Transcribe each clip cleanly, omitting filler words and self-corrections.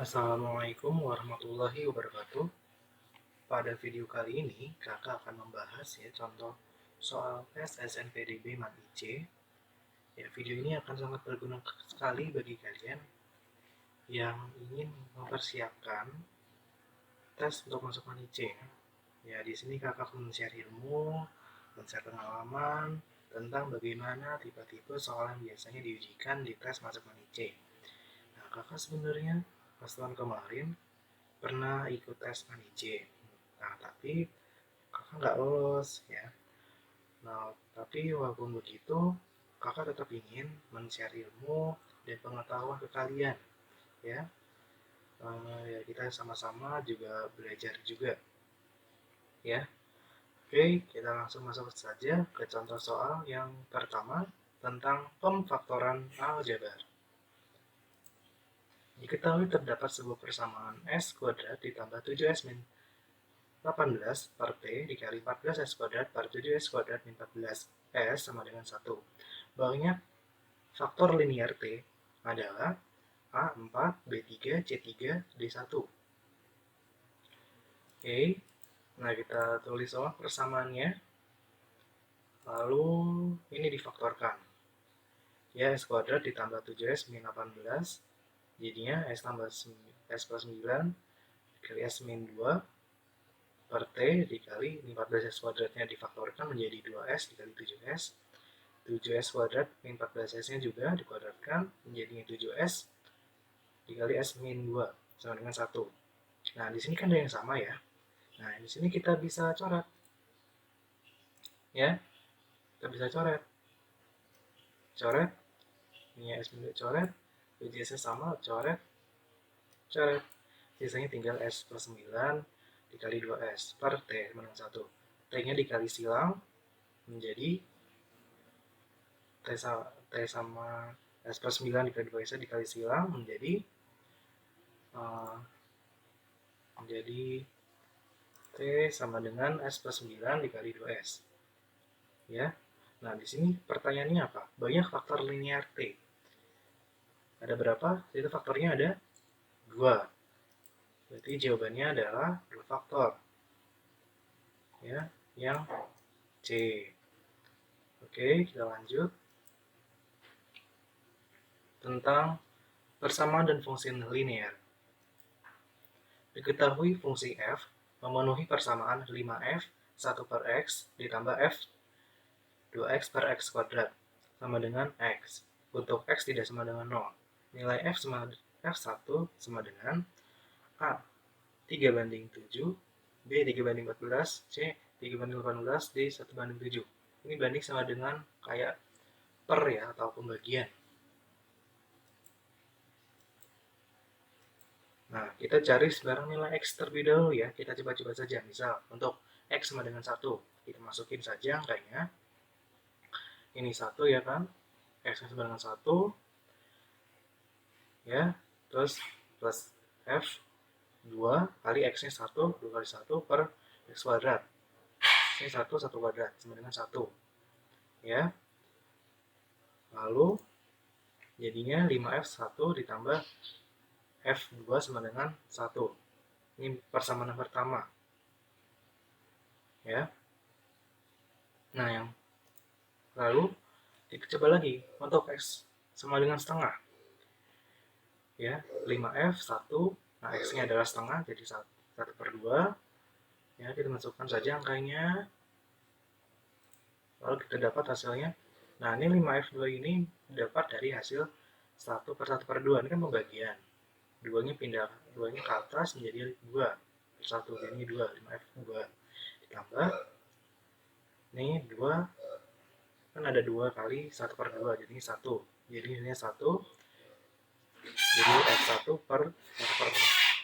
Assalamualaikum warahmatullahi wabarakatuh. Pada video kali ini, kakak akan membahas contoh soal tes SNPDB Mat IC. Video ini akan sangat berguna sekali bagi kalian yang ingin mempersiapkan tes untuk masuk Mat IC. Di sini kakak akan men-share ilmu, men-share pengalaman tentang bagaimana tipe-tipe soal yang biasanya diujikan di tes masuk Mat IC. Kakak sebenarnya pas tahun kemarin pernah ikut tes MANIC. Tapi kakak nggak lolos ya. Tapi walaupun begitu, kakak tetap ingin men-share ilmu dan pengetahuan ke kalian ya. Kita sama-sama juga belajar juga ya. Oke, kita langsung masuk saja ke contoh soal yang pertama tentang pemfaktoran aljabar. Diketahui terdapat sebuah persamaan S kuadrat ditambah 7S min 18 per T dikali 14S kuadrat per 7S kuadrat min 14S sama dengan 1. Banyak faktor linear T adalah A4, B3, C3, D1. Oke, nah kita tulis soal persamaannya. Lalu ini difaktorkan. S kuadrat ditambah 7S min 18 jadinya S tambah S plus 9 dikali S min 2 per T dikali 14S kuadratnya difaktorkan menjadi 2S dikali 7S. 7S kuadrat min 14S nya juga dikuadratkan menjadi 7S dikali S min 2 sama dengan 1. Nah, di sini kan ada yang sama ya. Nah, di sini kita bisa coret. Ya, kita bisa coret. Coret. Ini S min 2 coret. 7S nya sama, coret. Coret. Sisanya tinggal S plus 9 dikali 2S per T sama dengan 1. T-nya dikali silang menjadi T sama S plus 9 dikali 2S dikali silang menjadi T sama dengan S plus 9 dikali 2S. Ya. Nah, di sini pertanyaannya apa? Banyak faktor linear T. Ada berapa? Itu faktornya ada 2. Berarti jawabannya adalah 2 faktor. Ya, yang C. Oke, kita lanjut. Tentang persamaan dan fungsi linear. Diketahui fungsi f memenuhi persamaan 5f 1 per x ditambah f 2x per x kuadrat sama dengan x. Untuk x tidak sama dengan 0. Nilai f1 sama dengan A 3 banding 7, B 3 banding 14, C 3 banding 18, D 1 banding 7. Ini banding sama dengan kayak per ya, atau pembagian. Nah, kita cari sekarang nilai X terlebih dahulu ya. Kita coba-coba saja. Misal, untuk X sama dengan 1. Kita masukin saja angkanya. Ini 1 ya kan. X sama dengan 1. Ya, terus plus F 2 kali X-nya 1. 2 kali 1 per X kuadrat. Ini 1, 1 kuadrat. Sama dengan 1. Ya. Lalu, jadinya 5F1 ditambah F2 sama dengan 1. Ini persamaan yang pertama. Ya. Nah, yang lalu kita coba lagi untuk X sama dengan setengah. Ya, 5F 1. Nah, X-nya adalah setengah, jadi 1 per 2. Ya, kita masukkan saja angkanya. Lalu kita dapat hasilnya. Nah, ini 5F2 ini dapat dari hasil 1 per 1 per 2. Ini kan pembagian. 2-nya pindah, 2-nya ke atas menjadi 2 per 1. Jadi 2, 5F2. Ditambah, ini 2, kan ada 2 kali 1 per 2, jadi 1. Jadi ini 1. Jadi F1 per 1 per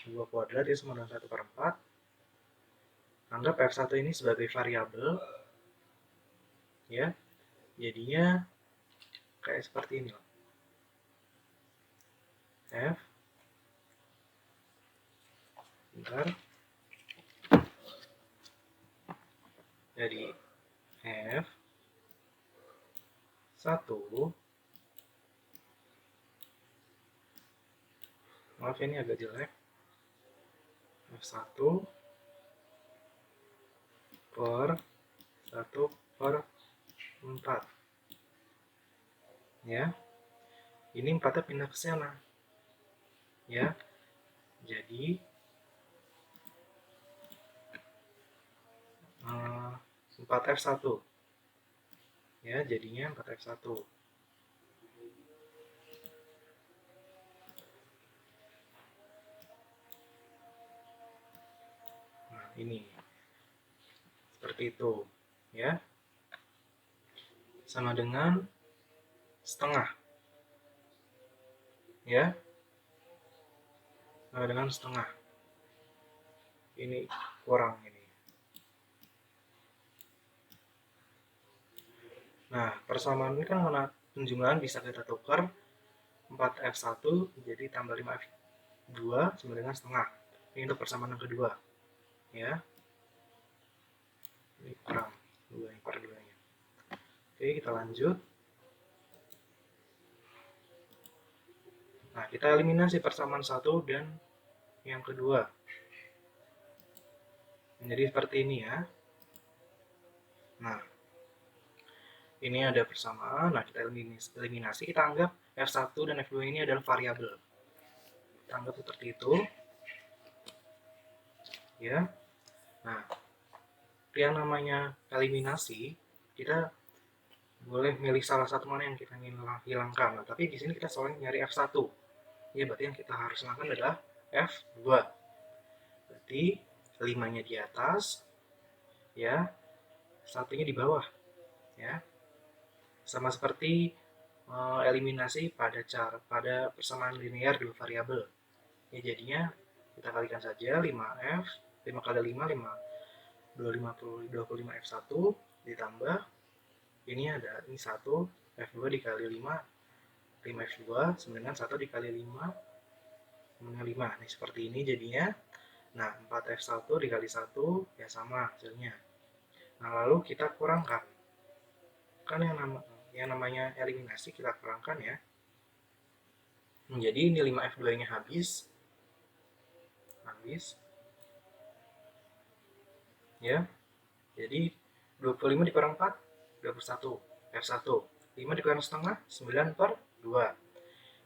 2 kuadrat itu sama dengan 1 per 4. Anggap F1 ini sebagai variabel. Ya, jadinya kayak seperti ini. F bentar. Jadi F 1 maaf ini agak jelek, F1 per 1 per 4 ya. Ini 4-nya pindah ke sana ya. Jadi 4F1 ya, jadinya 4F1. Nah, ini seperti itu ya, sama dengan setengah ya, sama dengan setengah. Ini kurang ini. Nah, persamaan ini kan mana penjumlahan bisa kita tukar 4F1 jadi tambah 5F2 sama dengan setengah. Ini untuk persamaan yang kedua ya. Ini kurang 2 yang per 2 nya. Oke, kita lanjut. Nah, kita eliminasi persamaan 1 dan yang kedua. Menjadi seperti ini ya. Nah, ini ada persamaan. Nah, kita eliminasi. Kita anggap F1 dan F2 ini adalah variabel. Kita anggap seperti itu. Ya. Nah, yang namanya eliminasi, kita boleh milih salah satu mana yang kita ingin hilangkan. Nah, tapi di sini kita soalnya nyari F1. Ya, berarti yang kita harus hilangkan adalah F2. Berarti 5-nya di atas, ya, 1-nya di bawah. Ya. Sama seperti eliminasi pada persamaan linear dua variabel. Ya, jadinya kita kalikan saja 5F, 5 kali 5, 25F1 ditambah ini ada ini 1 F2 dikali 5 5F2 sama dengan 1 dikali 5 sama dengan 5. Ini seperti ini jadinya. Nah, 4F1 dikali 1 ya sama hasilnya. Nah, lalu kita kurangkan. Kan yang namanya eliminasi kita kurangkan ya. Jadi ini 5F2 nya habis ya. Jadi 25 dikurang 4 21 F1, 5 dikurang setengah 9 per 2.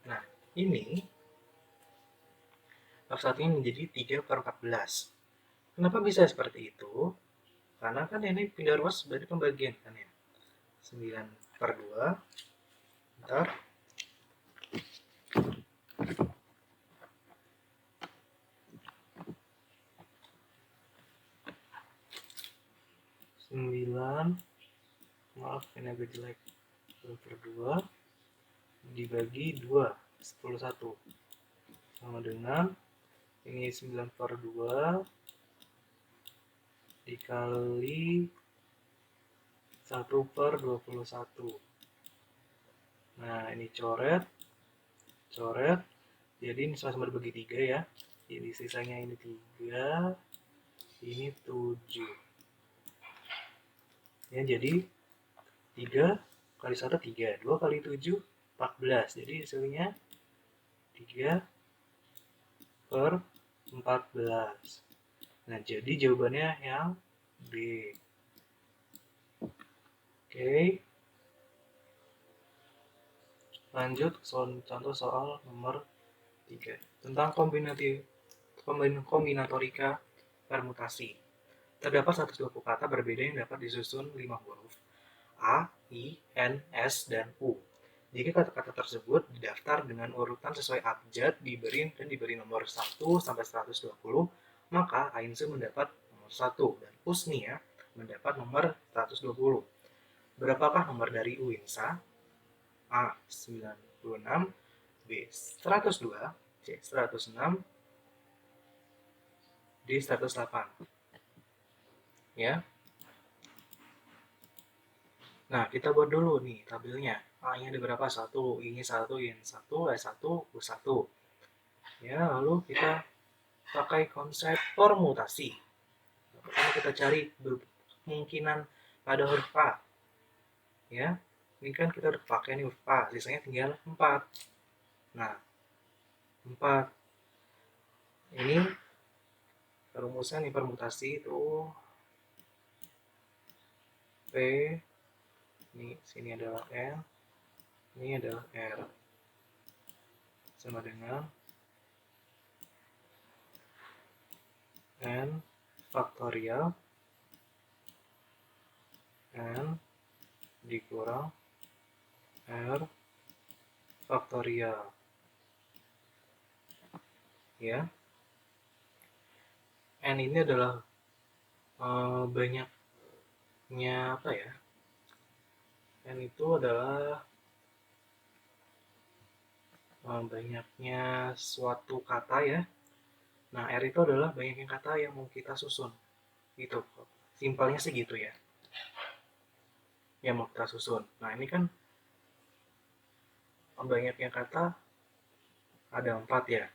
Nah, ini F1 nya menjadi 3 per 14. Kenapa bisa seperti itu? Karena kan ini pindah ruas dari pembagian kan ya. 9 per 2 ntar 9, maaf ini agak jelek, 9 per 2 dibagi 2 11 sama dengan ini 9 per 2 dikali 1 per 21. Nah, ini coret, jadi ini sama-sama dibagi 3 ya. Ini sisanya ini 3, ini 7. Ya, jadi 3 kali 1 3, 2 kali 7 14. Jadi hasilnya 3 per 14. Nah, jadi jawabannya yang B. Oke. Lanjut contoh soal nomor 3 tentang kombinatorika permutasi. Terdapat 120 kata berbeda yang dapat disusun 5 huruf A, I, N, S, dan U. Jika kata-kata tersebut didaftar dengan urutan sesuai abjad diberi nomor 1 sampai 120, maka Ainsu mendapat nomor 1 dan Usnia mendapat nomor 120. Berapakah nomor dari Uinsa? A. 96, B. 102, C. 106, D. 108. Ya. Nah, kita buat dulu nih tabelnya. A-nya ada berapa? 1, I-nya 1, I-nya 1, S1, U1. Ya, lalu kita pakai konsep permutasi. Pertama kita cari kemungkinan pada huruf A. Ya, ini kan kita udah pakai nih huruf A, sisanya tinggal 4. Nah, 4 Ini rumusan permutasi itu P, ini sini adalah N, ini adalah R, sama dengan N faktorial N dikurang R faktorial, ya. N ini adalah banyaknya apa ya? N itu adalah banyaknya suatu kata, ya. Nah, R itu adalah banyaknya kata yang mau kita susun. Gitu. Simpelnya sih gitu, ya. Yang mau kita susun. Nah, ini kan banyaknya kata ada 4, ya.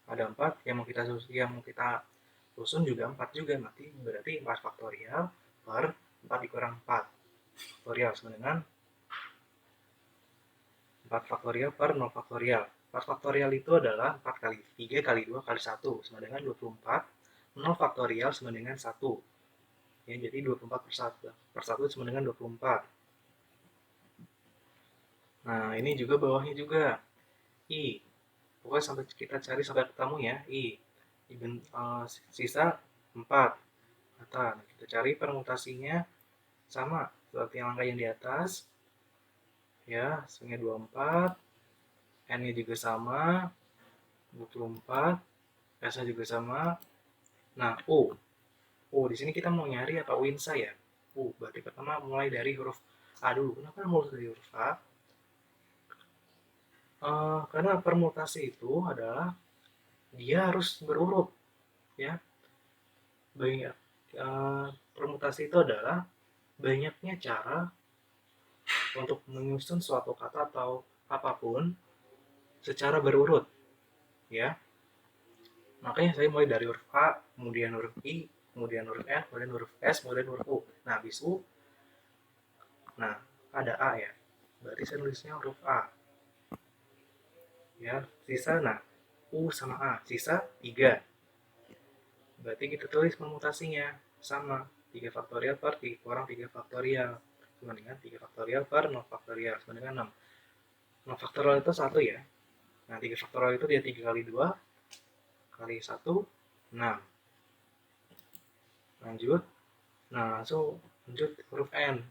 Ada 4 yang mau kita susun juga 4 juga. Berarti 4 faktorial per 4 dikurang 4 faktorial sama dengan 4 faktorial per 0 faktorial. 4 faktorial itu adalah 4 kali 3 kali 2 kali 1 sama dengan 24. 0 faktorial sama dengan 1. Ya, jadi 24 per 1 sama dengan 24. Nah, ini juga bawahnya juga. I. Pokoknya sampai kita cari sampai ketemu, ya. I. Sisa 4. Nah, kita cari permutasinya sama seperti yang angka yang di atas. Ya, hasilnya 24. N-nya juga sama. 24. S-nya juga sama. Nah, U. Di sini kita mau nyari apa Winsa, ya. Berarti pertama mulai dari huruf A dulu. Kenapa mulai dari huruf A? Karena permutasi itu adalah dia harus berurut, ya. Banyak permutasi itu adalah banyaknya cara untuk menyusun suatu kata atau apapun secara berurut, ya. Makanya saya mulai dari huruf A, kemudian huruf I, kemudian huruf N, kemudian huruf S, kemudian huruf U. Nah, habis U, nah ada A, ya. Berarti saya nulisnya huruf A. Ya, sisa, nah U sama A, sisa 3. Berarti kita tulis permutasinya sama 3 faktorial per 3 kurang 3 faktorial sama dengan 3 faktorial per 0 faktorial sama dengan 6. 0 faktorial itu 1, ya. Nah, 3 faktorial itu dia 3 kali 2 kali 1, 6. Lanjut. Nah, langsung lanjut huruf N.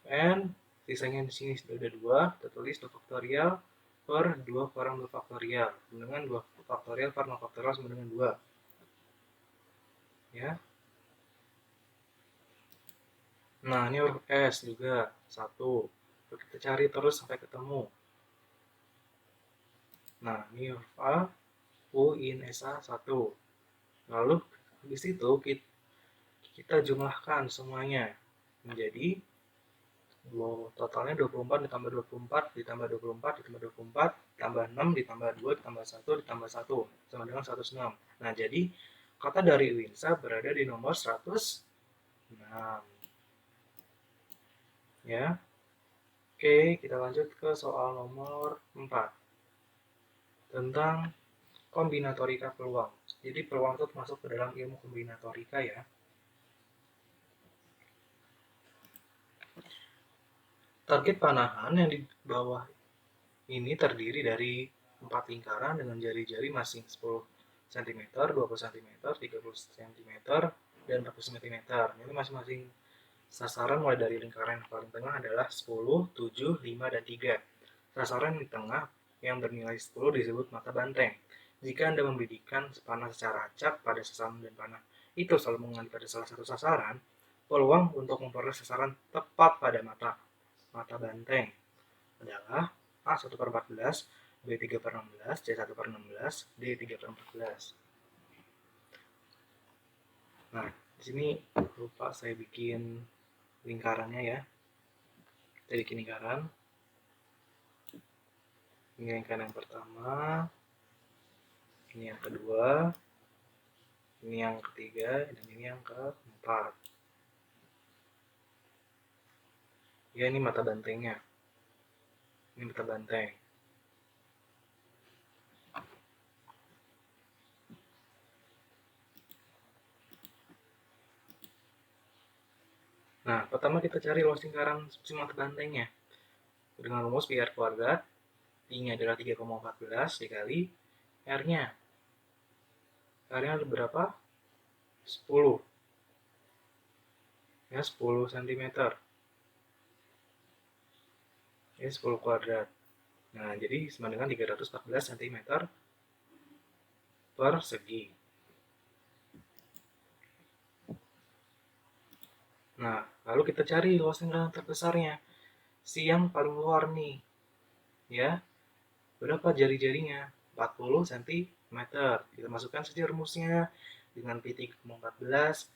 N, sisanya di sini sudah ada 2, kita tulis 2 faktorial per 2 kurang 2 faktorial sama dengan 2 faktorial per 0 faktorial sama dengan 2. Ya. Nah, ini huruf S juga 1. Kita cari terus sampai ketemu. Nah, ini huruf A, U, IN, SA 1. Lalu di situ kita jumlahkan semuanya menjadi totalnya 24 ditambah 24 ditambah 24 ditambah 24 ditambah 6 ditambah 2 ditambah 1 ditambah 1 sama dengan 106. Nah, jadi kata dari Winsa berada di nomor 106. Ya. Oke, kita lanjut ke soal nomor 4. Tentang kombinatorika peluang. Jadi peluang itu masuk ke dalam ilmu kombinatorika, ya. Target panahan yang di bawah ini terdiri dari 4 lingkaran dengan jari-jari masing 10 cm, 20 cm, 30 cm, dan 40 cm. Ini masing-masing sasaran mulai dari lingkaran yang paling tengah adalah 10, 7, 5, dan 3. Sasaran di tengah yang bernilai 10 disebut mata banteng. Jika Anda membidikkan panah secara acak pada sasaran dan panah itu selalu mengalih pada salah satu sasaran, peluang untuk memperoleh sasaran tepat pada mata banteng adalah A1/14, B3/16, C1/16, D3/14. Nah, di sini lupa saya bikin lingkarannya, ya. Kita bikin lingkaran. Ini lingkaran yang pertama, ini yang kedua, ini yang ketiga, dan ini yang keempat. Ya, ini mata bantengnya. Ini mata banteng. Nah, pertama kita cari luas lingkaran fungsi mata bantengnya. Dengan rumus PR kuadrat, I-nya adalah 3,14 dikali R-nya. R-nya berapa? 10. Ya, 10 cm. Ya, 10 kuadrat. Nah, jadi sama dengan 314 cm persegi. Nah, lalu kita cari luas lingkaran terbesarnya. Si yang paling luar nih. Ya, berapa jari-jarinya? 40 cm. Kita masukkan saja rumusnya dengan Pi 3,14.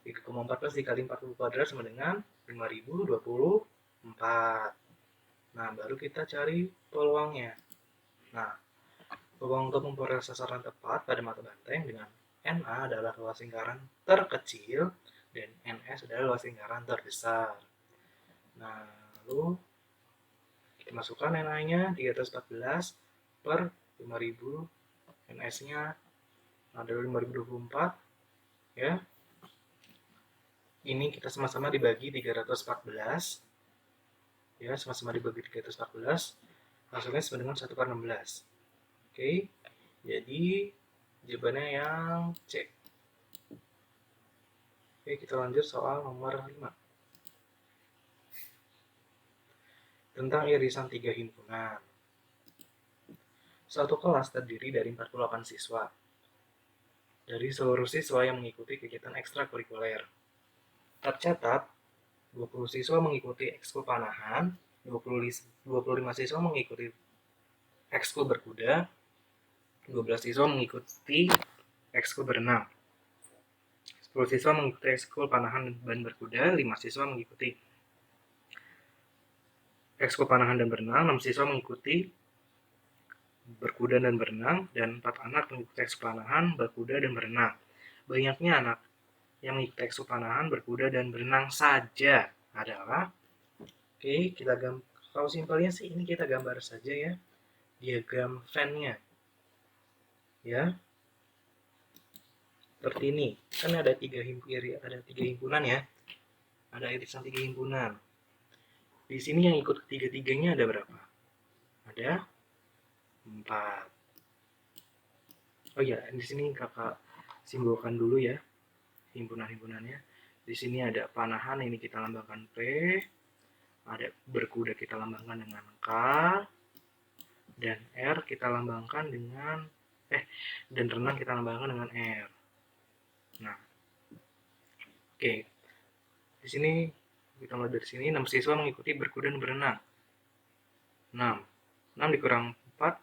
3,14 dikali 40 kuadrat sama dengan 5024. Nah, baru kita cari peluangnya. Nah, peluang untuk memperoleh sasaran tepat pada mata banteng dengan NA adalah luas lingkaran terkecil dan NS adalah luas lingkaran terbesar. Nah, lalu kita masukkan NA-nya 314 per 5000, NS-nya adalah 5024, ya. Ini kita sama-sama dibagi 314, ya, sama-sama dibagi 314, hasilnya sama dengan 1/16. Oke, jadi jawabannya yang C. Oke, kita lanjut soal nomor 5. Tentang irisan 3 himpunan. Suatu kelas terdiri dari 48 siswa. Dari seluruh siswa yang mengikuti kegiatan ekstrakurikuler. Tercatat 20 siswa mengikuti ekskul panahan, 25 siswa mengikuti ekskul berkuda, 12 siswa mengikuti ekskul berenang, 10 siswa mengikuti ekskul panahan dan berkuda, 5 siswa mengikuti ekskul panahan dan berenang, 6 siswa mengikuti berkuda dan berenang, dan 4 anak mengikuti ekskul panahan, berkuda, dan berenang. Banyaknya anak yang mengikuti ekskul panahan, berkuda, dan berenang saja adalah, oke, kita kalau simpelnya sih ini kita gambar saja ya, diagram Venn-nya, ya, seperti ini. Kan ada tiga himpunan ya, ada irisan 3 himpunan. Di sini yang ikut ketiga-tiganya ada berapa? Ada 4. Oh ya, di sini kakak simbolkan dulu ya himpunan-himpunannya. Di sini ada panahan, ini kita lambangkan P. Ada berkuda kita lambangkan dengan K. Dan R kita lambangkan dengan dan renang kita lambangkan dengan R. Nah, oke. Di sini kita mulai dari sini, 6 siswa mengikuti berkuda dan berenang. 6. 6 dikurang 4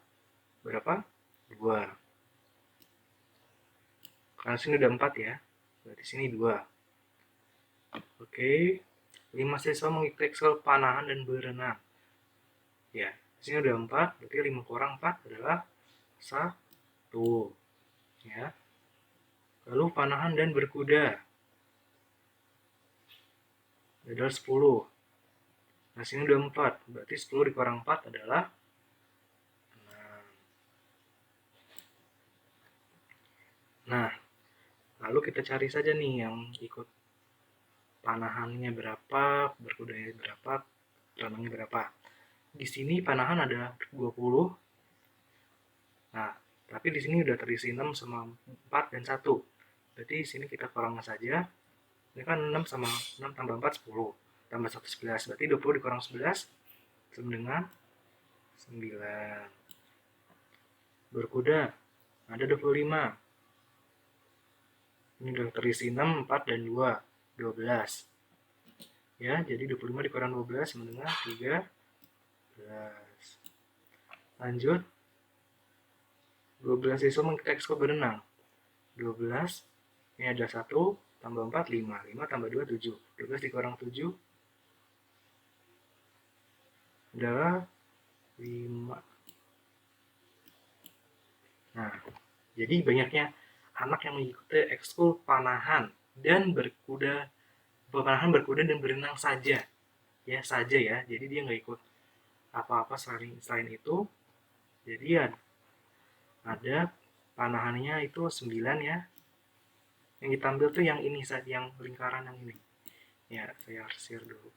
berapa? 2. Karena sini udah 4 ya. Berarti sini 2. Oke. 5 siswa mengikuti ekskul panahan dan berenang. Ya, di sini udah 4, berarti 5 kurang 4 adalah 1. Ya. Lalu panahan dan berkuda adalah 10. Nah, sini udah 4, berarti 10 dikurang 4 adalah 6. Nah, lalu kita cari saja nih yang ikut panahannya berapa, berkudanya berapa, renangnya berapa. Di sini panahan ada 20. Nah, tapi di sini udah terisi 6 sama 4 dan 1. Berarti di sini kita kurang saja. Ini kan 6 sama 6 tambah 4 10. Tambah 1 11. Berarti 20 dikurang 11 sama dengan 9. Berkuda ada 25. Ini udah terisi 6, 4, dan 2. 12. Ya, jadi 25 dikurang 12 sama dengan 13. Lanjut. 12 siswa mengikuti ekskul berenang. 12. Ini ada 1 tambah 4 5. 5 tambah 2 7. 12 dikurang 7 adalah 5. Nah, jadi banyaknya anak yang mengikuti ekskul panahan dan berkuda dan berenang saja. Ya, saja ya. Jadi dia nggak ikut apa-apa selain itu. Jadi ya ada panahannya itu 9 ya. Yang kita ambil tuh yang ini, yang lingkaran yang ini. Ya, saya arsir dulu.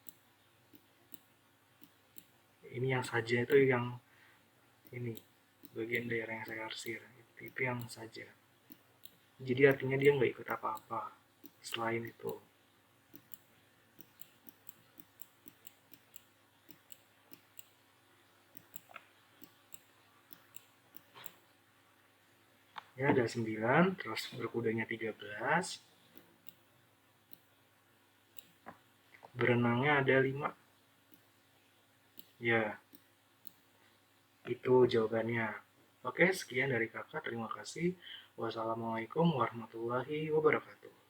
Ini yang saja itu yang ini, bagian daerah yang saya arsir. Itu yang saja. Jadi artinya dia nggak ikut apa-apa selain itu. Ya, ada 9, terus berkudanya 13. Berenangnya ada 5. Ya, itu jawabannya. Oke, sekian dari kakak. Terima kasih. Wassalamualaikum warahmatullahi wabarakatuh.